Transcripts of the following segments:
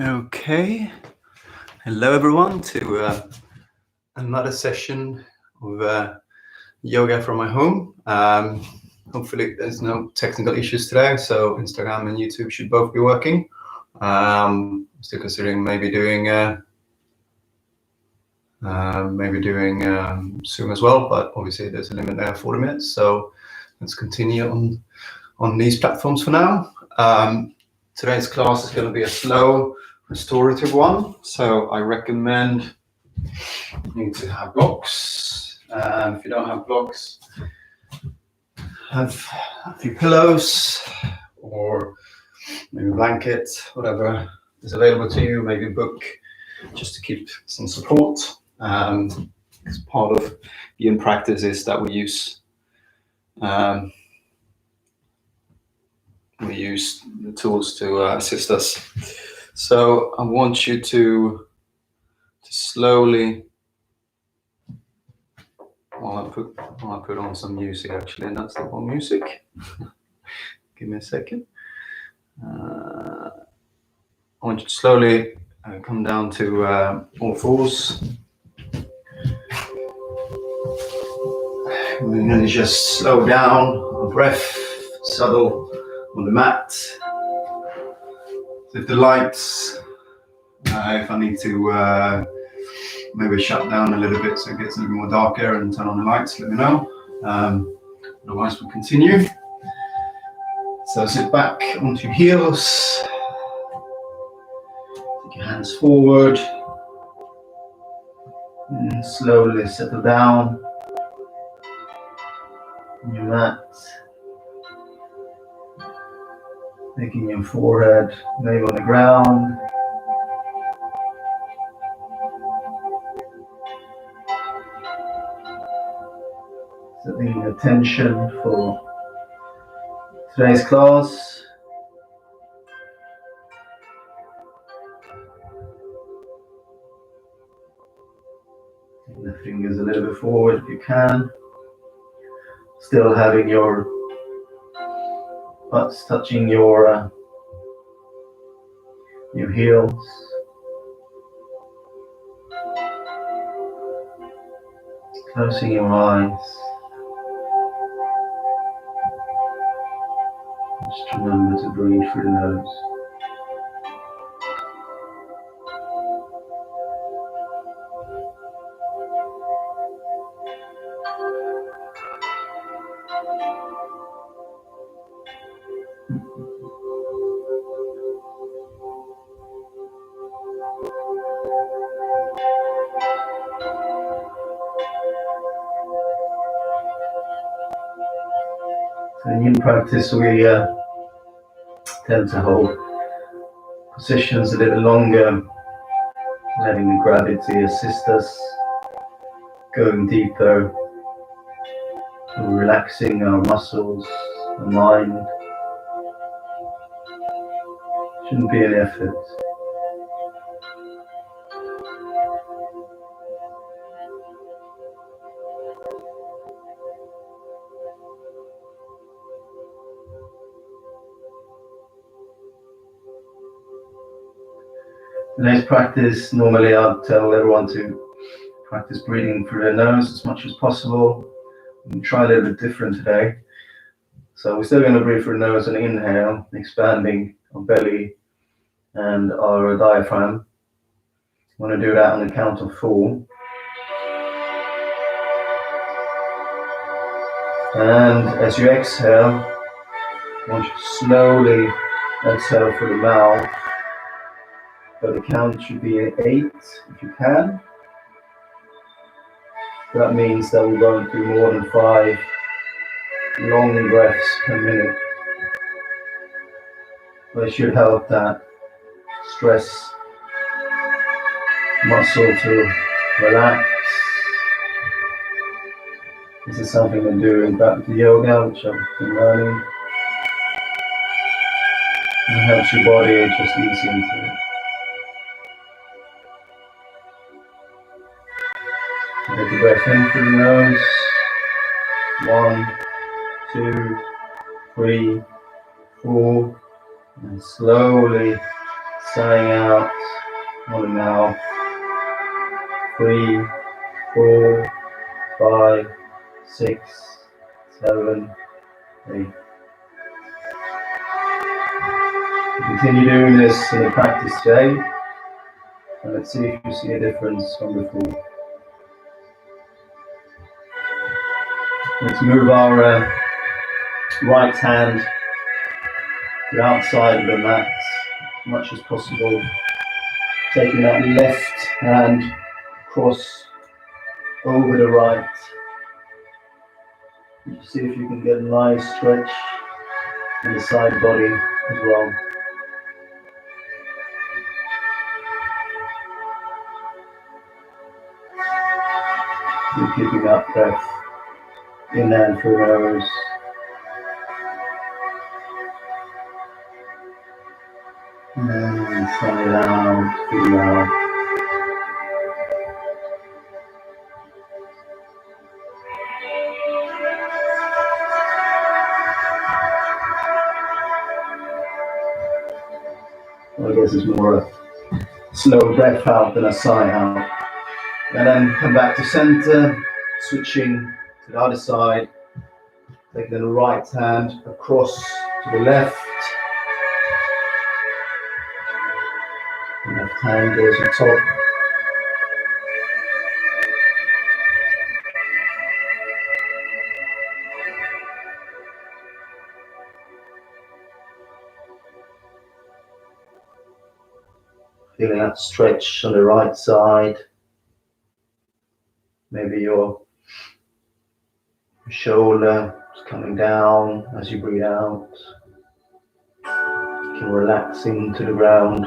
Okay, hello everyone to another session of yoga from my home. Hopefully there's no technical issues today, so Instagram and YouTube should both be working. Still considering maybe doing Zoom as well, but obviously there's a limit there of 40 minutes, so let's continue on these platforms for now. Today's class is going to be a slow restorative one, so I recommend you to have blocks. If you don't have blocks, have a few pillows or maybe a blanket, whatever is available to you, maybe a book just to keep some support. It's part of the in practice is that we use the tools to assist us. So I want you to slowly, while I put on some music actually, and that's the wrong music. Give me a second. I want you to slowly come down to all fours. We're going to just slow down our breath, subtle on the mat. So if the lights, if I need to maybe shut down a little bit so it gets a little more darker and turn on the lights, let me know. Otherwise we'll continue. So sit back onto your heels. Take your hands forward. And slowly settle down on your mat. Making your forehead lay on the ground. Setting your attention for today's class. Taking the fingers a little bit forward if you can. Still having your butts touching your heels. Closing your eyes. Just remember to breathe through the nose. So in practice we tend to hold positions a little longer, letting the gravity assist us, going deeper, relaxing our muscles, the mind. Shouldn't be an effort. Today's practice, normally I'll tell everyone to practice breathing through their nose as much as possible. We'll try a little bit different today. So we're still going to breathe through the nose and inhale, expanding our belly and our diaphragm. We want to do that on the count of 4. And as you exhale, I want you to slowly exhale through the mouth. But the count should be 8 if you can. That means that we won't do more than 5 long breaths per minute. But it should help that stress muscle to relax. This is something I'm doing back to yoga, which I've been learning. And it helps your body just ease into it. Take a breath in through the nose. 1, 2, 3, 4. And slowly Sighing out. On now. 3, 4, 5, 6, 7, 8. Continue doing this in the practice today, and let's see if you see a difference from before. Let's move our right hand to the outside of the mat as much as possible. Taking that left hand across over the right. See if you can get a nice stretch in the side body as well. Keep keeping that breath in and through the nose. And side out, through out. I guess it's more a slow breath out than a sigh out. And then come back to center, switching to the other side. Taking the right hand across to the left. Left hand goes on top. Feeling that stretch on the right side. Maybe your shoulder is coming down as you breathe out. You can relax into the ground.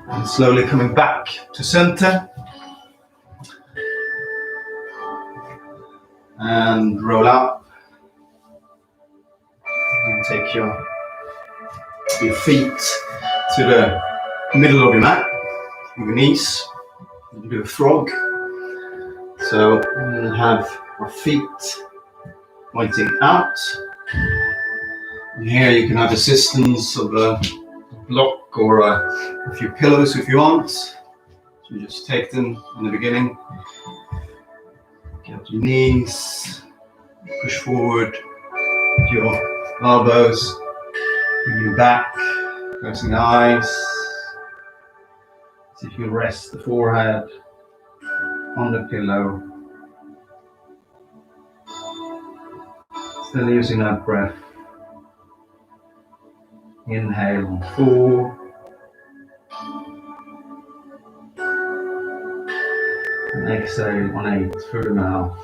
And slowly coming back to center. And roll up. And take your feet to the middle of your mat, your knees. You do a frog. So we'll have our feet pointing out. And here you can have assistance of a block or a few pillows if you want. So you just take them in the beginning. Get your knees, push forward your elbows, your back, closing the eyes. See if you can rest the forehead on the pillow. Still using that breath. Inhale on 4. And exhale on 8 through the mouth.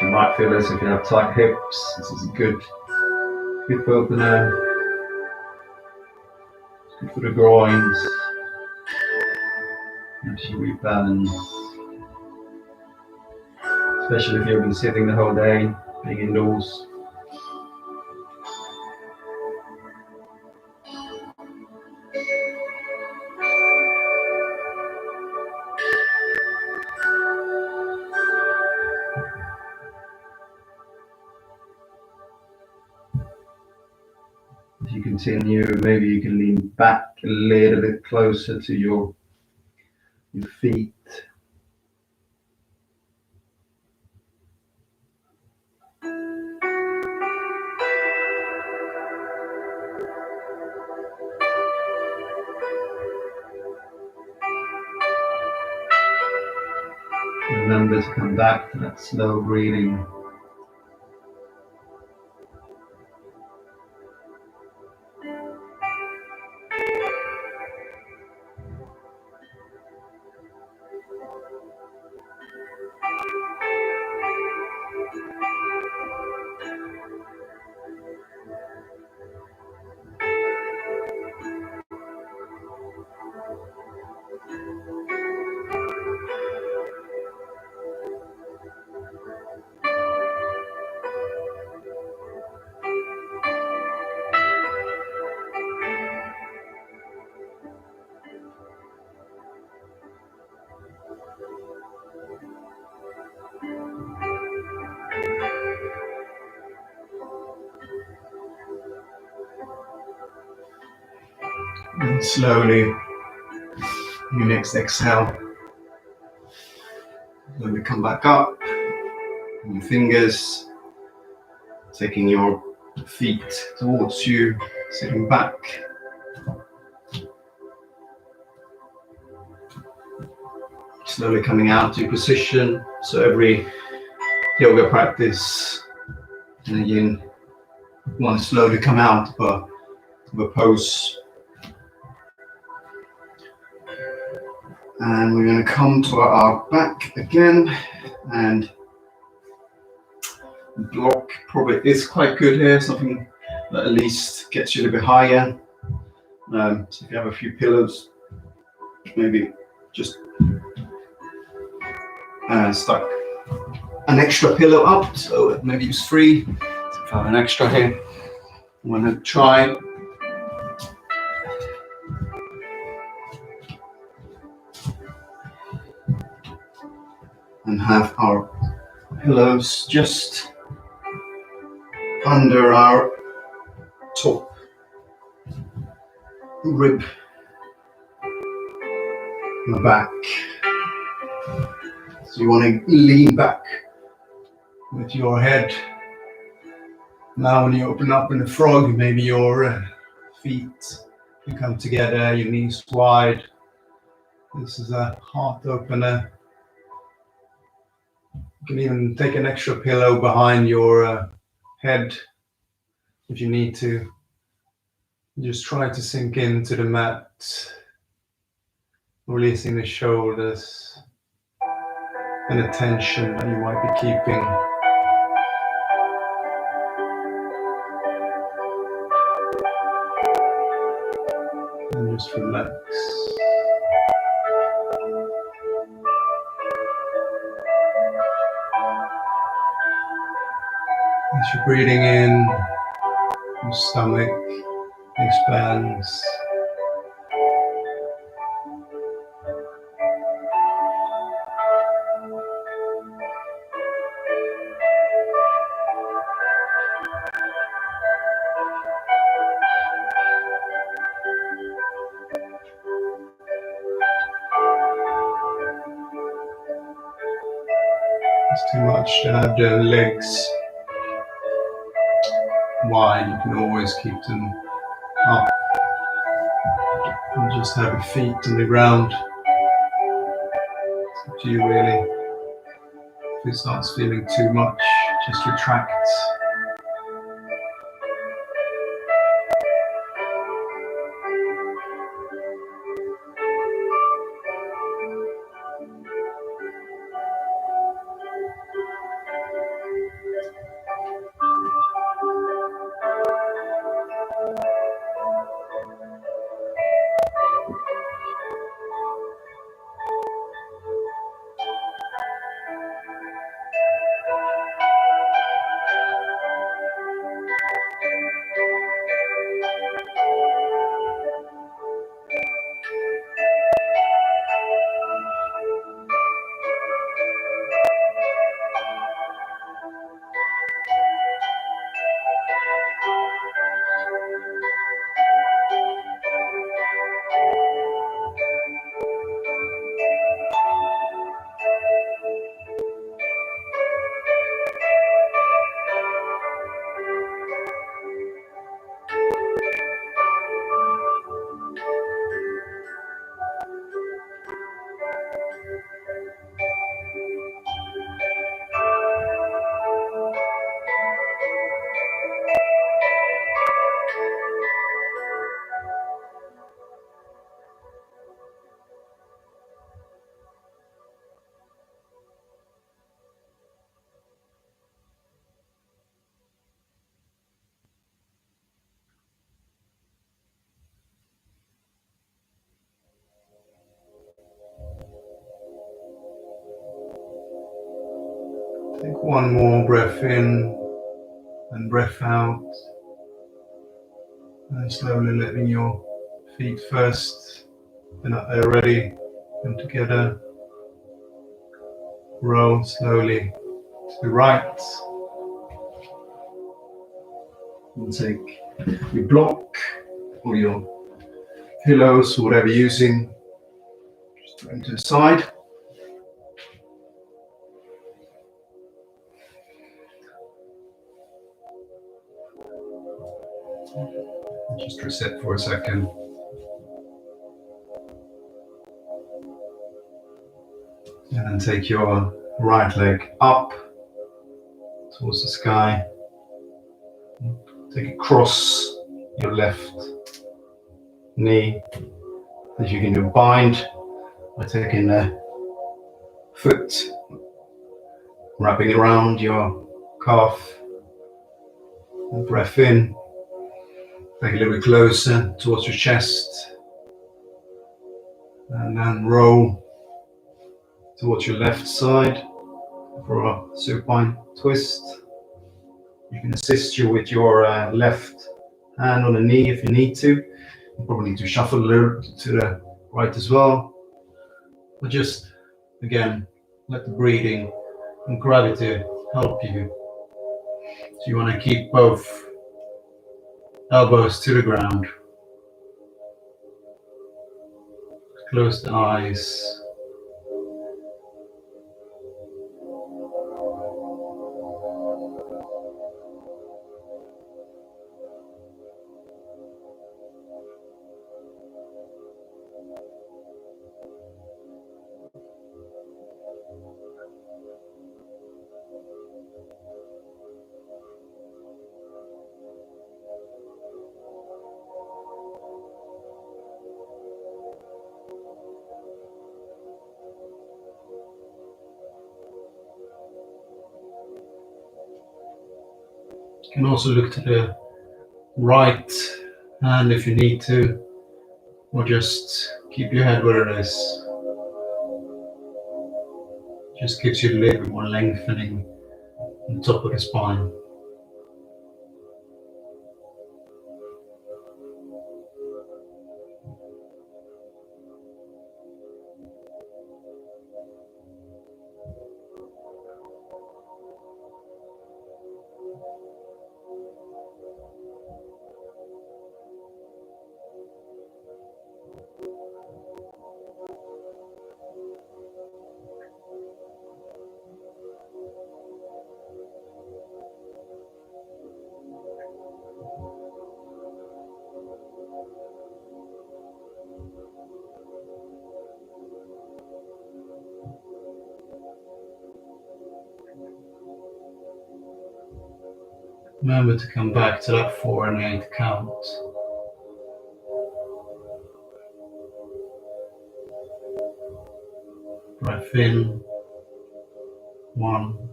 You might feel as if you have tight hips. This is a good hip opener. It's good for the groins. Helps you rebalance. Especially if you've been sitting the whole day, being indoors. As you continue, maybe you can lean back a little bit closer to your feet. Remember to come back to that slow breathing. And slowly, your next exhale, slowly come back up. And your fingers, taking your feet towards you, sitting back. Slowly coming out to position. So every yoga practice, and again, you want to slowly come out of a pose. And we're going to come to our back again, and block probably is quite good here, something that at least gets you a little bit higher. So if you have a few pillows, maybe just stuck an extra pillow up, so maybe use 3. So if I have an extra here, I'm going to try and have our pillows just under our top rib, the back. So you want to lean back with your head. Now when you open up in the frog, maybe your feet can come together, your knees wide. This is a heart opener. You can even take an extra pillow behind your head if you need to. Just try to sink into the mat, releasing the shoulders and the tension that you might be keeping. And just relax. As you're breathing in, your stomach expands. It's too much to have the legs wide. You can always keep them up and just have your feet on the ground. It's up to you really. If it starts feeling too much, just retract. Take one more breath in and breath out. And slowly letting your feet first, they're not there already, come together. Roll slowly to the right. And take your block or your pillows, whatever you're using, just put them to the side. Just reset for a second. And then take your right leg up towards the sky. Take it across your left knee. If you can do a bind by taking the foot, wrapping it around your calf. And breath in. Take a little bit closer towards your chest. And then roll towards your left side for a supine twist. You can assist you with your left hand on the knee if you need to. You probably need to shuffle a little to the right as well. But just, again, let the breathing and gravity help you. So you want to keep both elbows to the ground. Close the eyes. You can also look to the right hand if you need to, or just keep your head where it is. Just gives you a little bit more lengthening on the top of the spine. Remember to come back to that 4 and 8 count. Breath in, 1,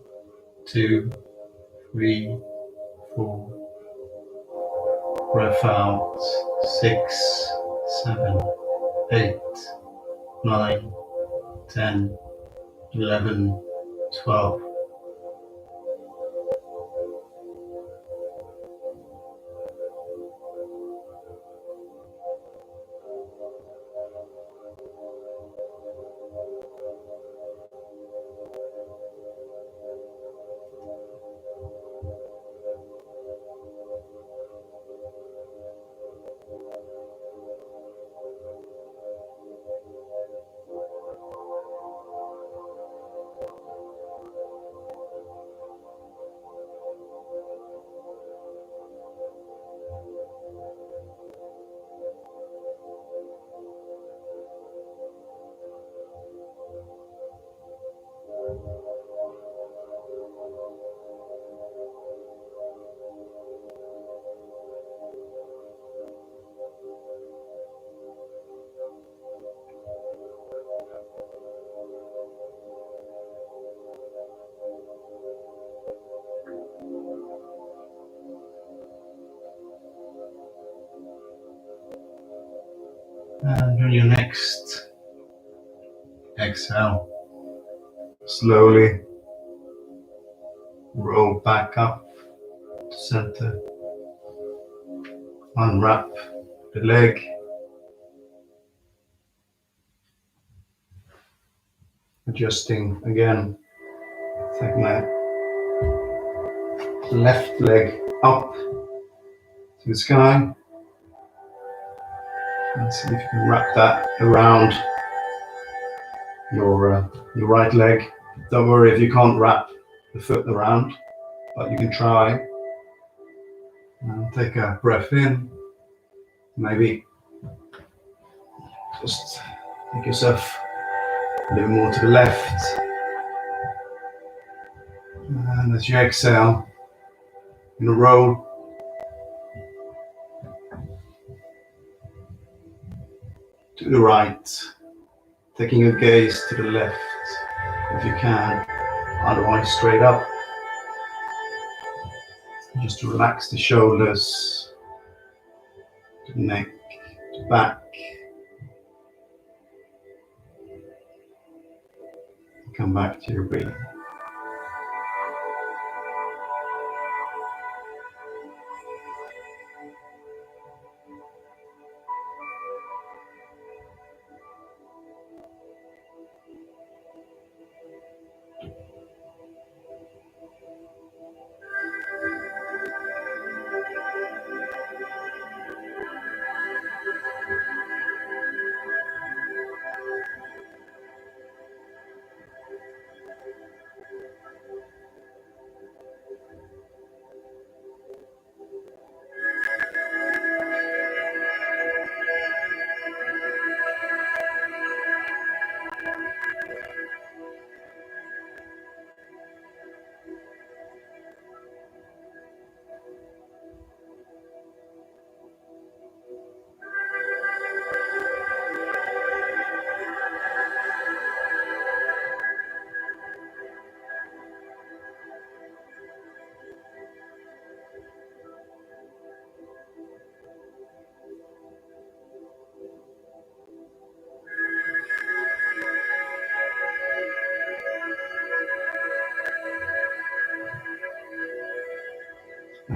2, 3, 4. Breath out, 6, 7, 8, 9, 10, 11, 12. And on your next exhale, slowly roll back up to center. Unwrap the leg. Adjusting again. Take my left leg up to the sky. And see if you can wrap that around your right leg. Don't worry if you can't wrap the foot around, but you can try. And take a breath in. Maybe just take yourself a little more to the left. And as you exhale, in a roll to the right, taking your gaze to the left if you can, otherwise straight up. Just to relax the shoulders, the neck, the back. Come back to your breathing.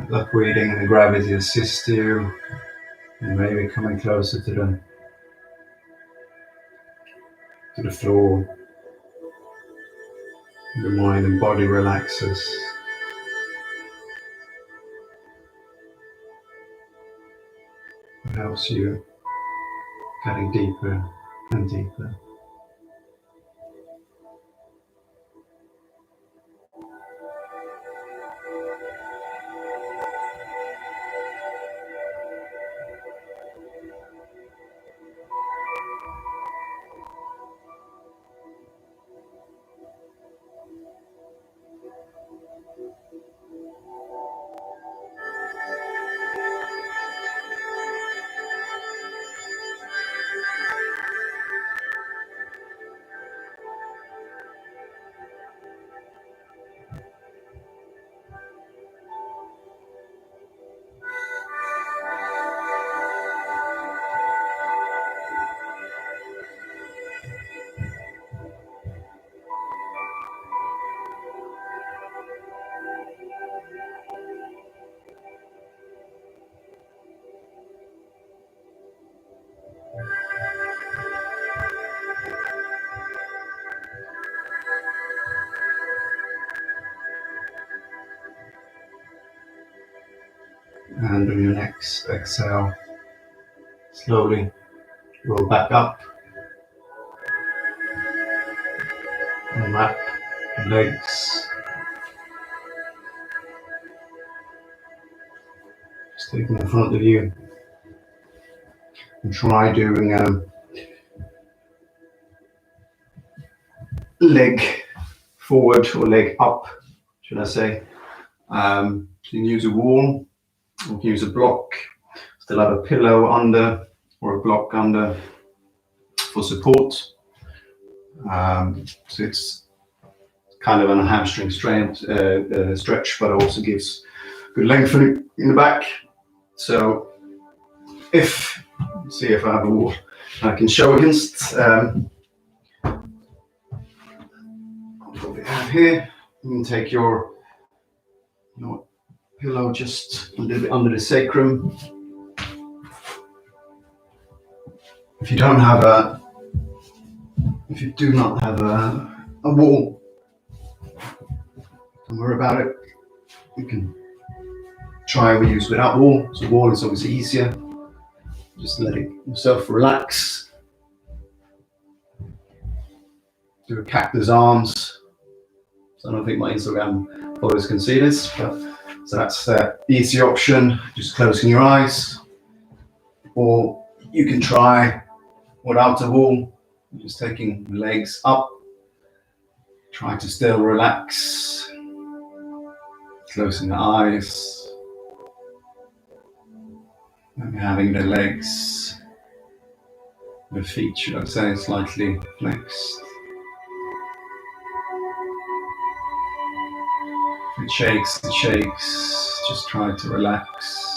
Let breathing and the gravity assist you, and maybe coming closer to the floor. The mind and body relaxes. It helps you getting deeper and deeper. And on your next exhale, slowly roll back up and wrap the legs. Just take them in front of you and try doing leg forward or leg up, should I say. You can use a wall, or you can use a block, still have a pillow under or a block under for support. So it's kind of a hamstring stretch, but also gives good lengthening in the back. So see if I have a wall I can show against. What we have here, you can take your pillow just a little bit under the sacrum. If you do not have a wall, don't worry about it. You can try we use without wall. So wall is obviously easier. Just letting yourself relax. Do a cactus arms. So I don't think my Instagram followers can see this, but so that's the easy option, just closing your eyes. Or you can try without a wall, just taking the legs up. Try to still relax, closing the eyes, and having the legs, the feet, should I say, slightly flexed. If it shakes, it shakes. Just try to relax.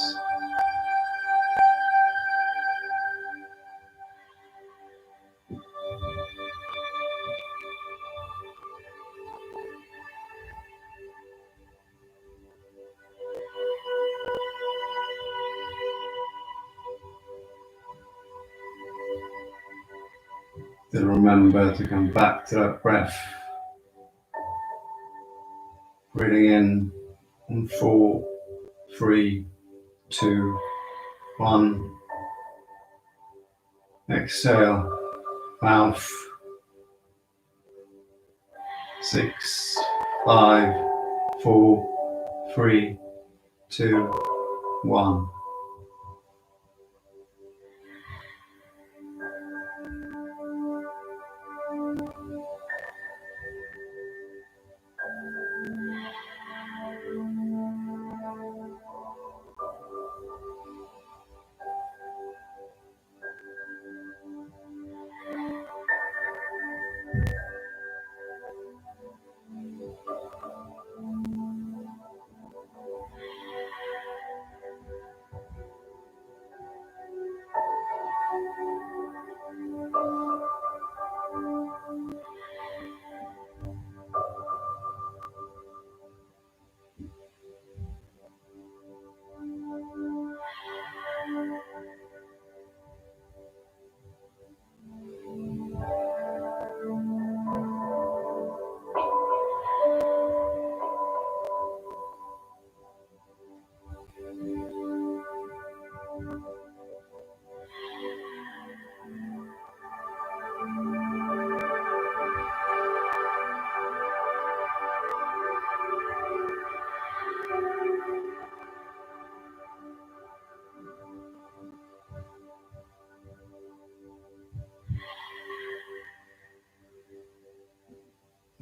Then remember to come back to that breath. Breathing in 4, 3, 2, 1. Exhale, mouth. 6, 5, 4, 3, 2, 1.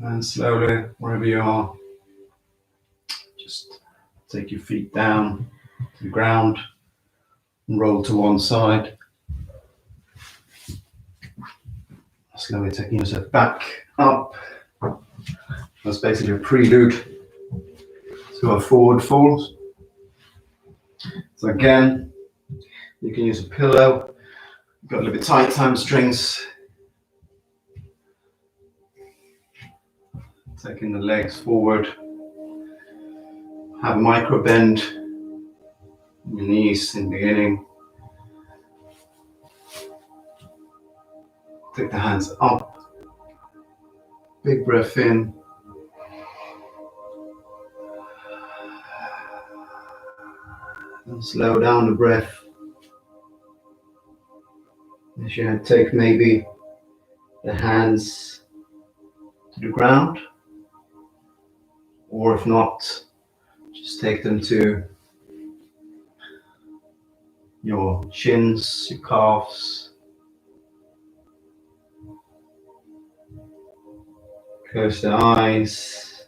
And slowly, wherever you are, just take your feet down to the ground and roll to one side. Slowly taking yourself back up. That's basically a prelude to a forward fold. So again, you can use a pillow. You've got a little bit tight hamstrings. Taking the legs forward. Have a micro bend in your knees in the beginning. Take the hands up. Big breath in. And slow down the breath. As you take maybe the hands to the ground, or if not, just take them to your shins, your calves. Close the eyes.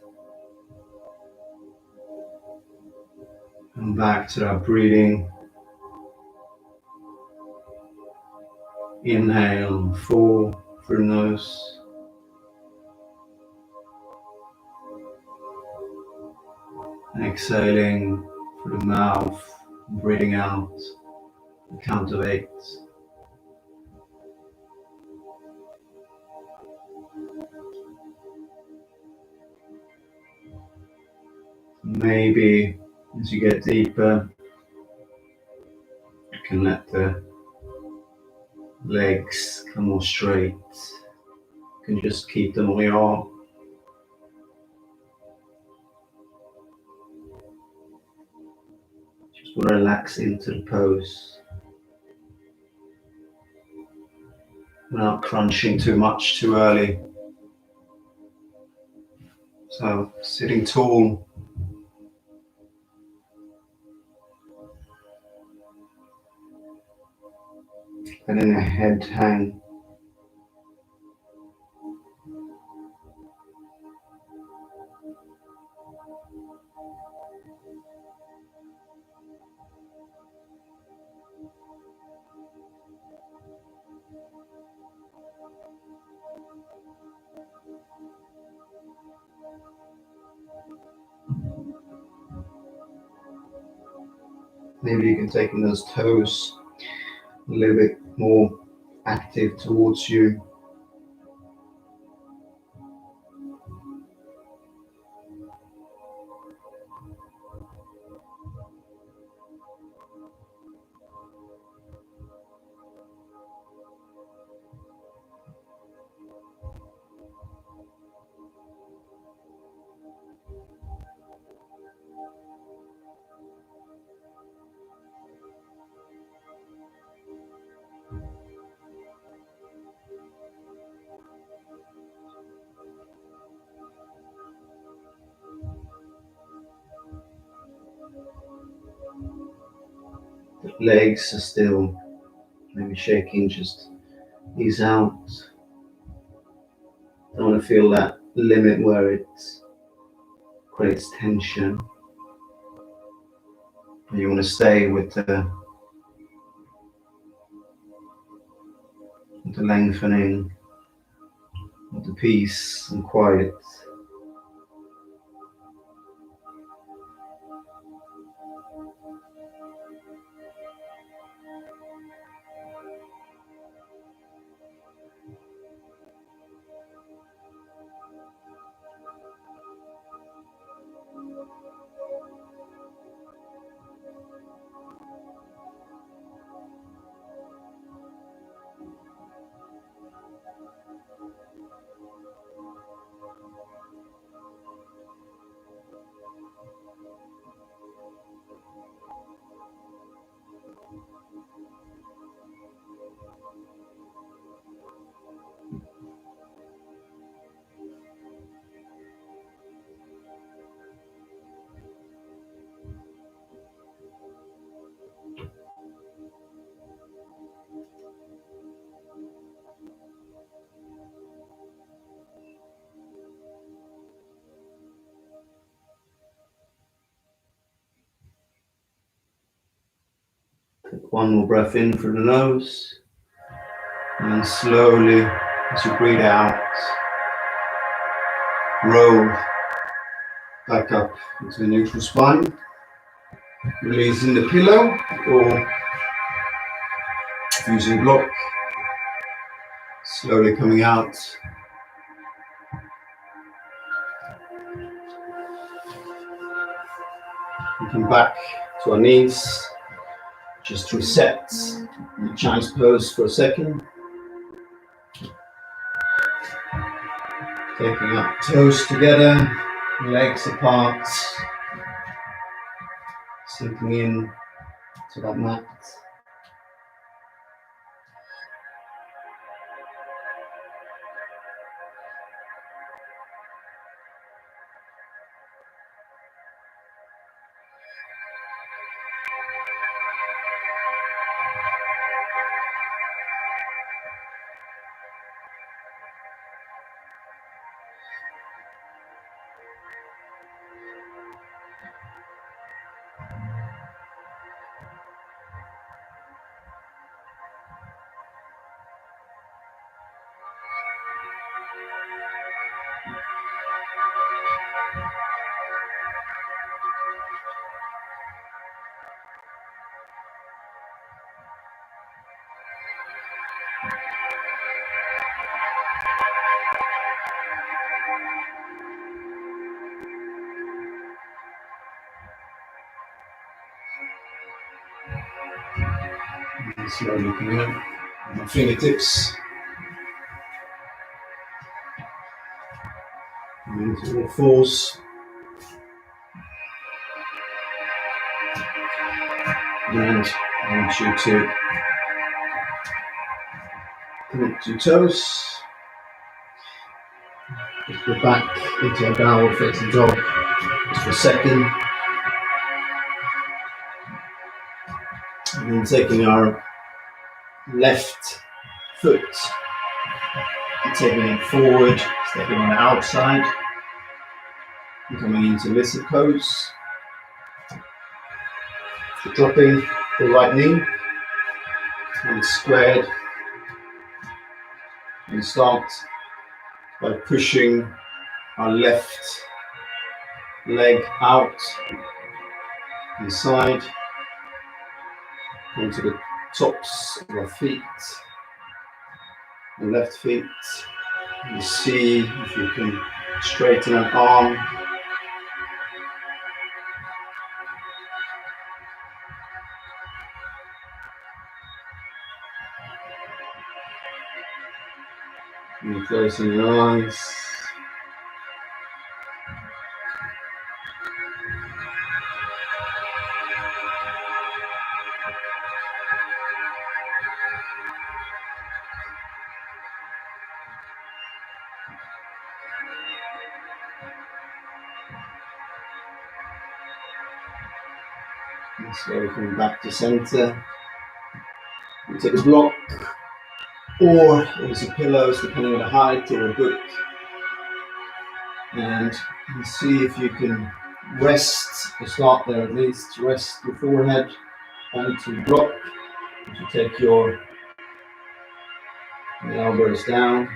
And back to that breathing. Inhale, 4 through the nose. Exhaling through the mouth, breathing out, count of 8. Maybe as you get deeper, you can let the legs come more straight. You can just keep them on your arm. Just relax into the pose. without crunching too much too early. So sitting tall, letting the head hang. Maybe you can take in those toes a little bit more active towards you. The legs are still maybe shaking, just ease out. Don't want to feel that limit where it creates tension. You want to stay with the lengthening of the peace and quiet. Take one more breath in through the nose, and then slowly, as you breathe out, roll back up into the neutral spine, releasing the pillow or using block, slowly coming out. And come back to our knees, just reset the child's pose for a second. Taking up toes together, legs apart, sinking in to that mat. And slowly coming up, my fingertips into all fours. And I want you to Connect your toes. Just go back into a downward facing dog just for a second. And then taking our left foot and taking it forward, stepping on the outside, and coming into lizard pose. So dropping the right knee and squared. And start by pushing our left leg out inside onto the tops of our feet, the left feet. You see if you can straighten an arm. And closing your eyes. And slowly coming back to center. You take a block or some pillows, depending on the height, or a book. And you see if you can rest, to start there at least, rest your forehead onto the block. You take your elbows down,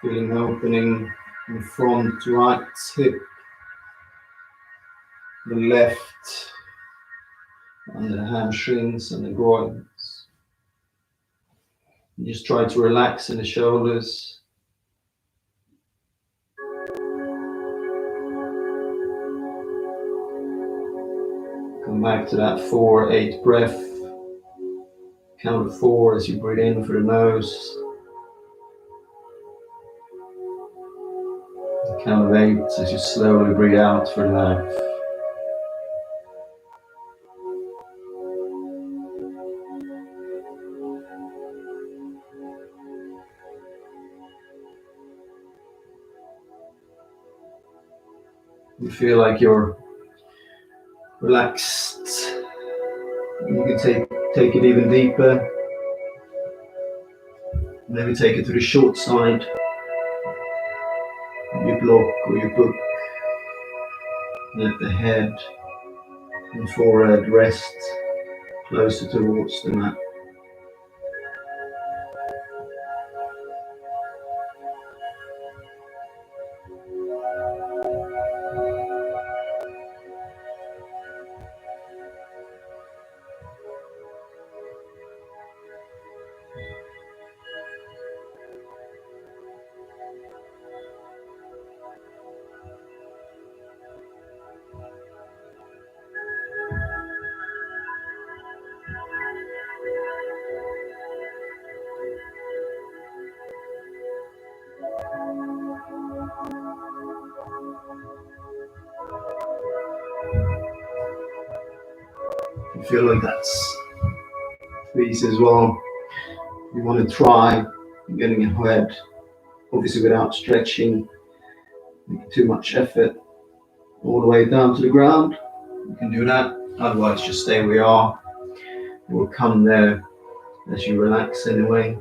feeling the opening in the front right hip, the left, under the hamstrings and the groins. You just try to relax in the shoulders. Come back to that 4-8 breath. Count of 4 as you breathe in through the nose. The count of 8 as you slowly breathe out through the mouth. You feel like you're relaxed. You can take it even deeper. Maybe take it to the short side. Your block or your book. Let the head and forehead rest closer towards the mat. You feel like that's easy as well. You want to try getting your head, obviously without stretching, too much effort, all the way down to the ground. You can do that. Otherwise, just stay where you are. It will come there as you relax anyway.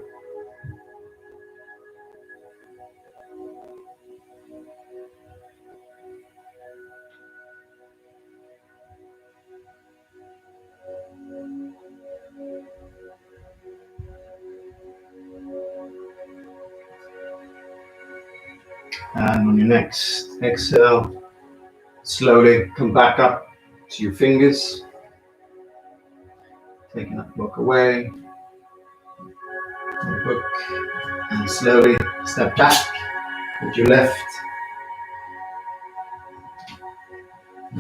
And on your next exhale, slowly come back up to your fingers, taking that block away, the book, and slowly step back with your left.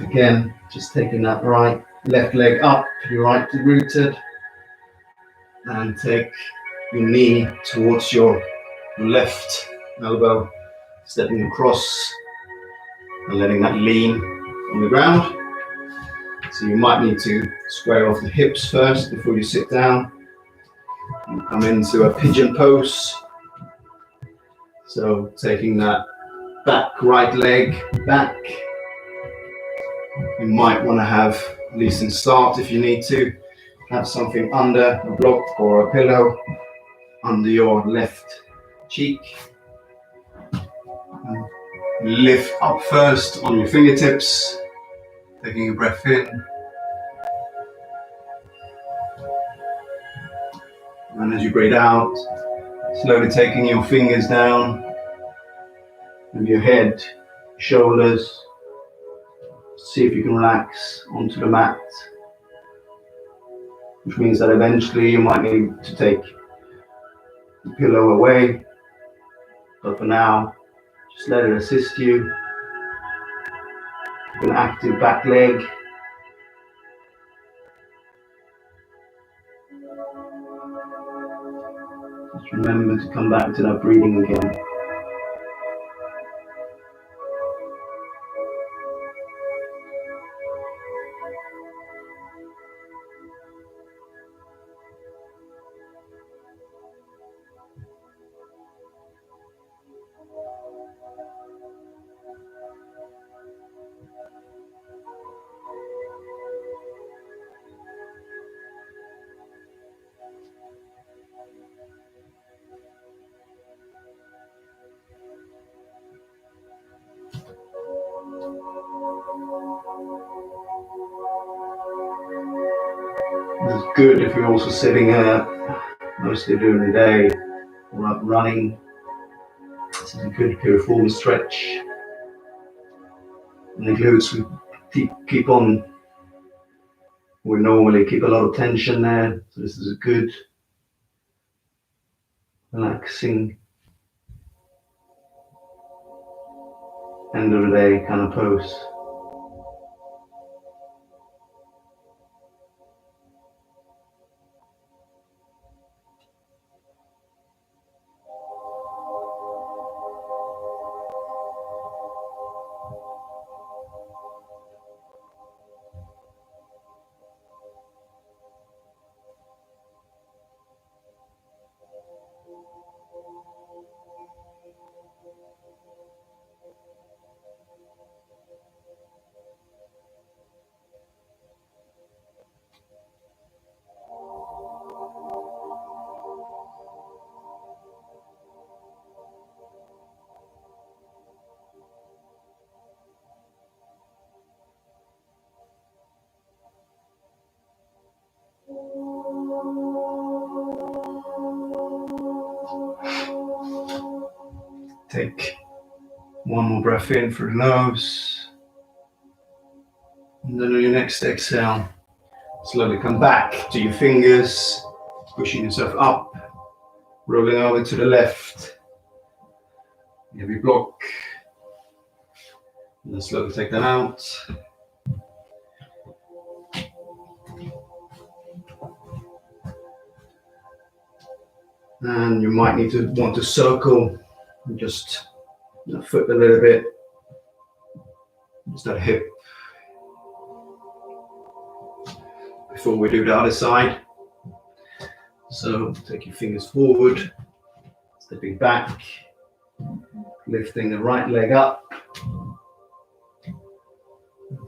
Again, just taking that left leg up, your right rooted, and take your knee towards your left elbow, stepping across and letting that lean on the ground. So you might need to square off the hips first before you sit down. You come into a pigeon pose. So taking that back right leg back. You might want to have, at least in start if you need to, have something under a block or a pillow under your left cheek. And lift up first on your fingertips, taking a breath in. And as you breathe out, slowly taking your fingers down with your head, shoulders. See if you can relax onto the mat, which means that eventually you might need to take the pillow away, but for now, just let it assist you. An active back leg. Just remember to come back to that breathing again. It's good if you're also sitting here mostly during the day or up running. This is a good piriform stretch. And the glutes we normally keep a lot of tension there. So this is a good relaxing end of the day kind of pose. Take one more breath in through the nose. And then on your next exhale, slowly come back to your fingers, pushing yourself up, rolling over to the left. Heavy block. And then slowly take that out. And you might want to circle and just foot a little bit. Just that hip. Before we do the other side. So take your fingers forward, stepping back, lifting the right leg up,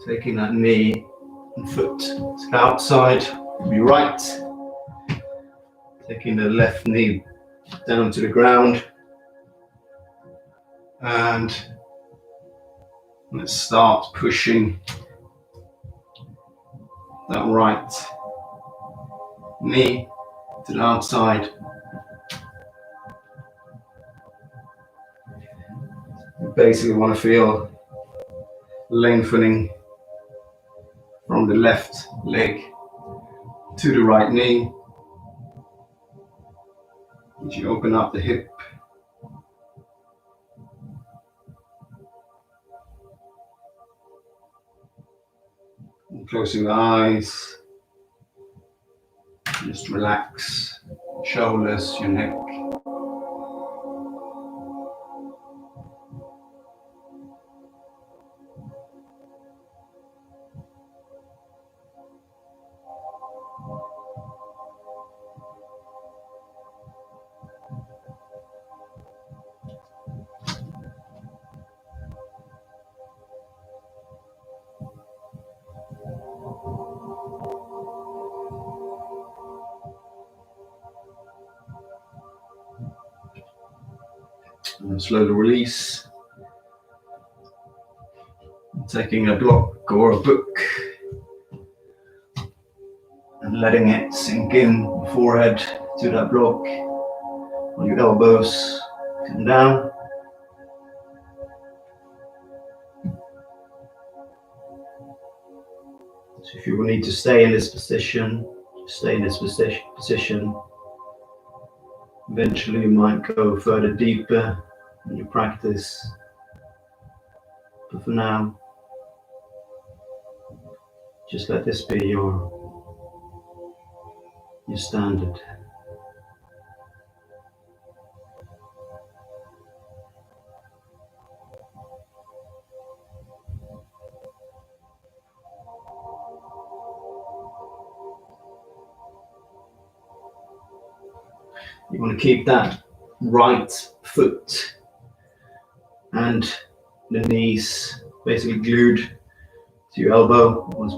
taking that knee and foot to the outside, be right, taking the left knee down to the ground, and let's start pushing that right knee to the outside. You basically want to feel lengthening from the left leg to the right knee. As you open up the hip, and closing the eyes, just relax your shoulders, your neck. And then slowly release. Taking a block or a book and letting it sink in the forehead to that block. On your elbows, come down. So if you will need to stay in this position, stay in this position. Eventually you might go further deeper in your practice. But for now, just let this be your standard. You want to keep that right foot and the knees basically glued to your elbow as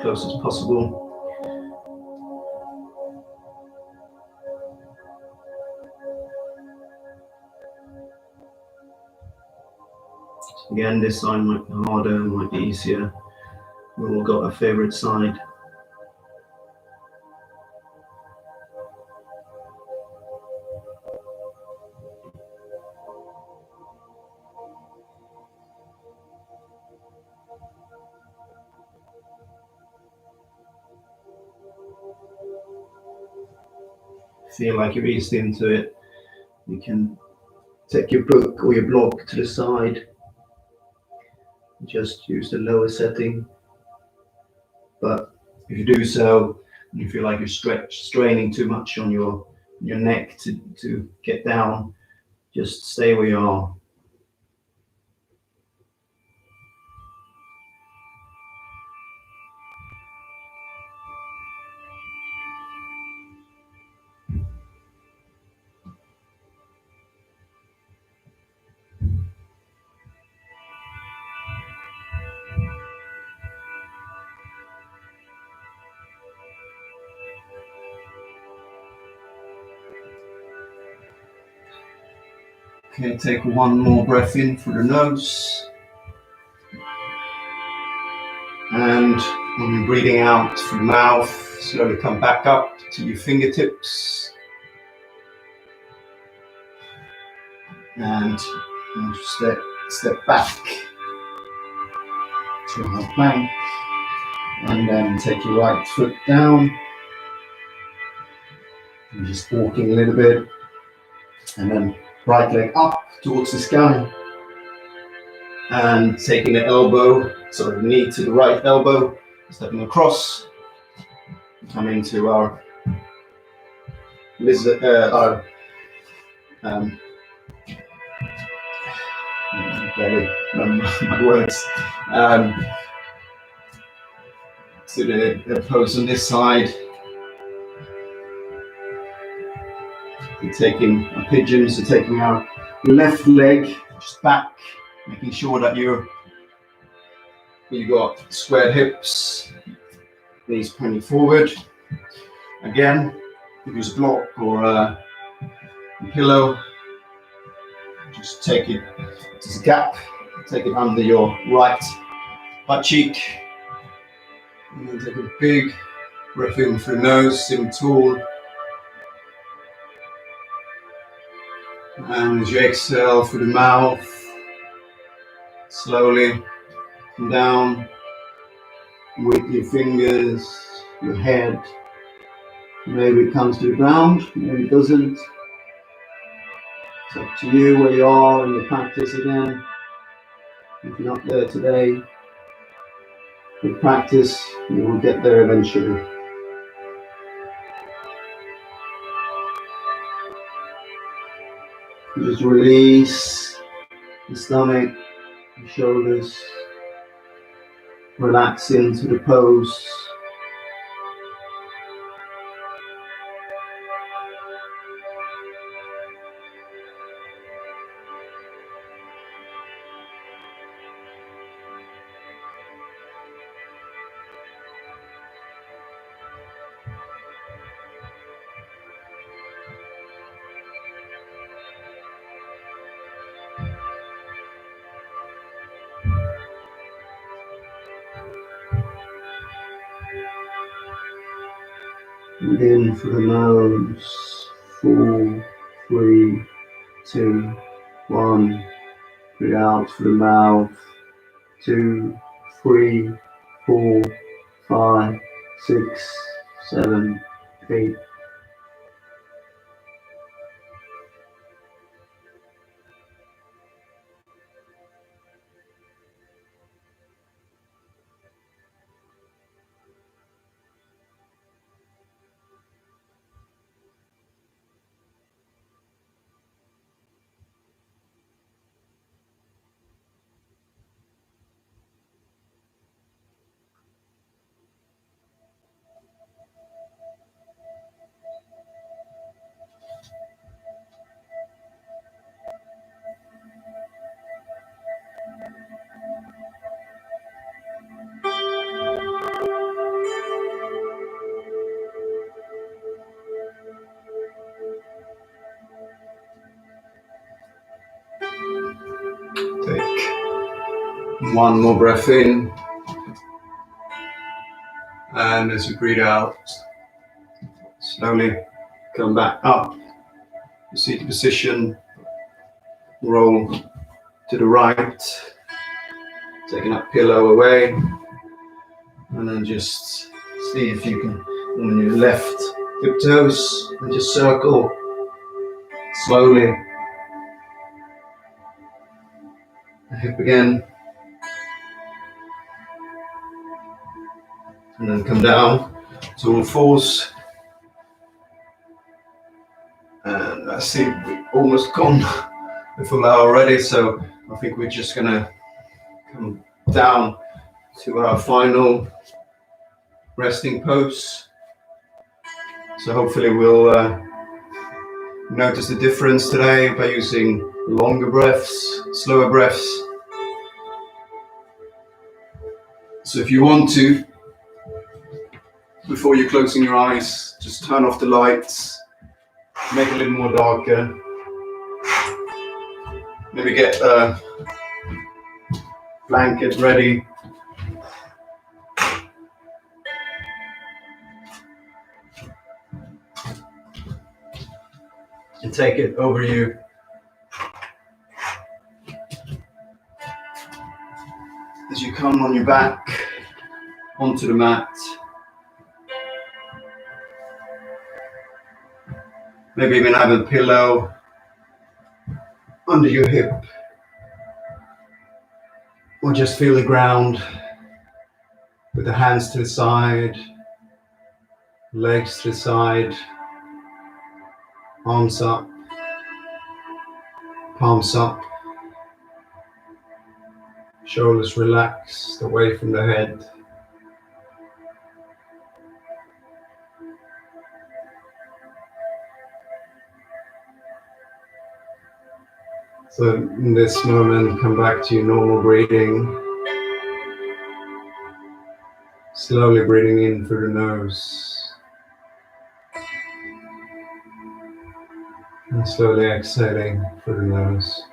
close as possible. Again, this side might be harder, might be easier. We've all got a favorite side. Feel like you're eased into it. You can take your book or your block to the side. Just use the lower setting. But if you do so, and you feel like you're straining too much on your neck to get down, just stay where you are. Okay, take one more breath in through the nose. And when you're breathing out through the mouth, slowly come back up to your fingertips. And step back to a plank. And then take your right foot down. And just walking a little bit. And then right leg up towards the sky. And taking the knee to the right elbow, stepping across, coming to our lizard, barely remember my words, to the pose on this side. We're taking a pigeon, so taking our left leg just back, making sure that you've got squared hips, knees pointing forward. Again, use a block or a pillow. Just take it, there's a gap, take it under your right butt cheek. And then take a big breath in through the nose, sitting tall. And as you exhale through the mouth, slowly come down with your fingers, your head. Maybe it comes to the ground, maybe it doesn't. It's up to you where you are in your practice again. If you're not there today, with practice, you will get there eventually. You just release the stomach, the shoulders, relax into the pose. Breathe in through the nose. 4, 3, 2, 1. Breathe out through the mouth. 2, 3, 4, 5, 6, 7, 8. Take one more breath in, and as you breathe out, slowly come back up. You seated position, roll to the right, taking that pillow away, and then just see if you can, on your left hip toes, and just circle slowly the hip again, and then come down to all fours. And I see we've almost gone the full hour already, so I think we're just gonna come down to our final resting pose. So hopefully we'll notice the difference today by using longer breaths, slower breaths. So if you want to, before you're closing your eyes, just turn off the lights, make it a little more darker. Maybe get a blanket ready. And take it over you. As you come on your back onto the mat. Maybe even have a pillow under your hip. Or just feel the ground with the hands to the side, legs to the side, arms up, palms up, shoulders relaxed away from the head. So in this moment, come back to your normal breathing. Slowly breathing in through the nose. And slowly exhaling through the nose.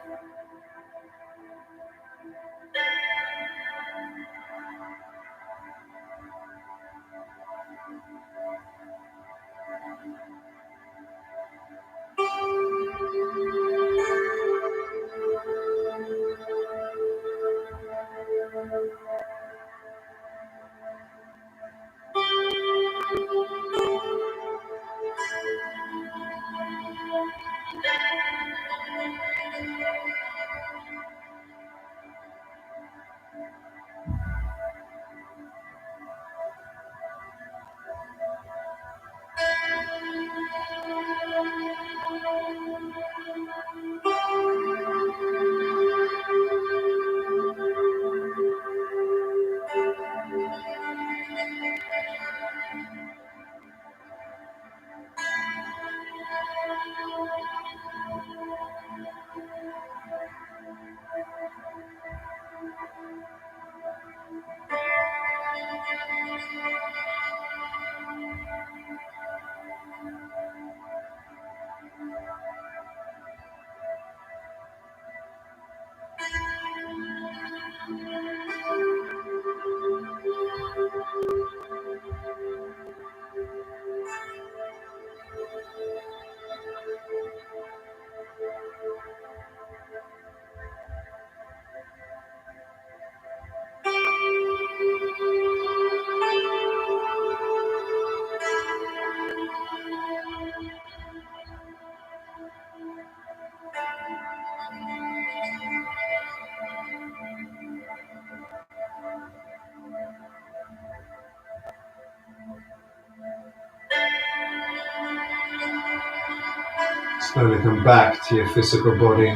Slowly come back to your physical body.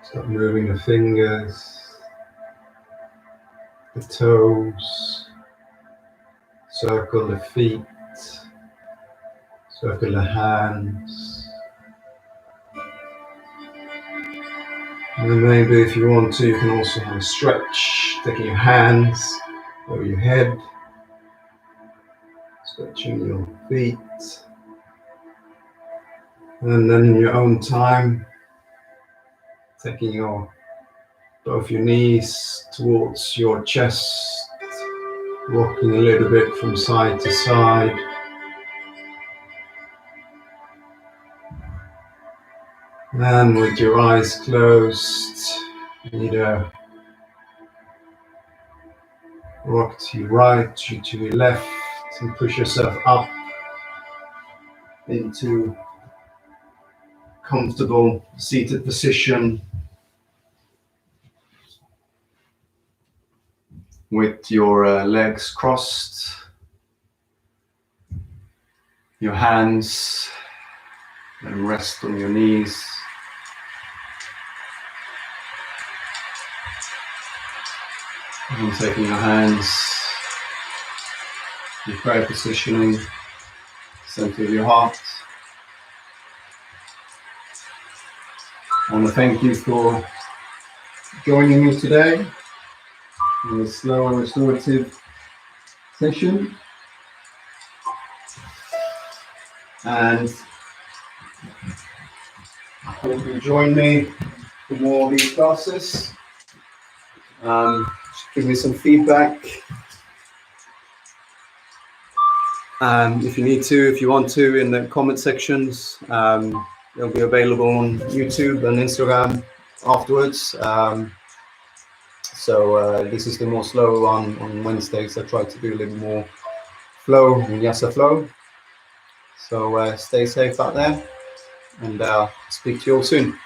Start moving the fingers, the toes, circle the feet, circle the hands. And then maybe if you want to, you can also have a stretch, taking your hands over your head, stretching your feet. And then in your own time, taking both your knees towards your chest, rocking a little bit from side to side. And with your eyes closed, either rock to your right, to your left, and push yourself up into comfortable seated position with your legs crossed, your hands and rest on your knees. And taking your hands, your prayer positioning, center of your heart. I want to thank you for joining me today in this slow and restorative session. And I hope you join me for more of these classes. Just give me some feedback. If you need to, if you want to, in the comment sections. They'll be available on YouTube and Instagram afterwards. So this is the more slow one on Wednesdays. I try to do a little more flow, vinyasa flow. So stay safe out there, and speak to you all soon.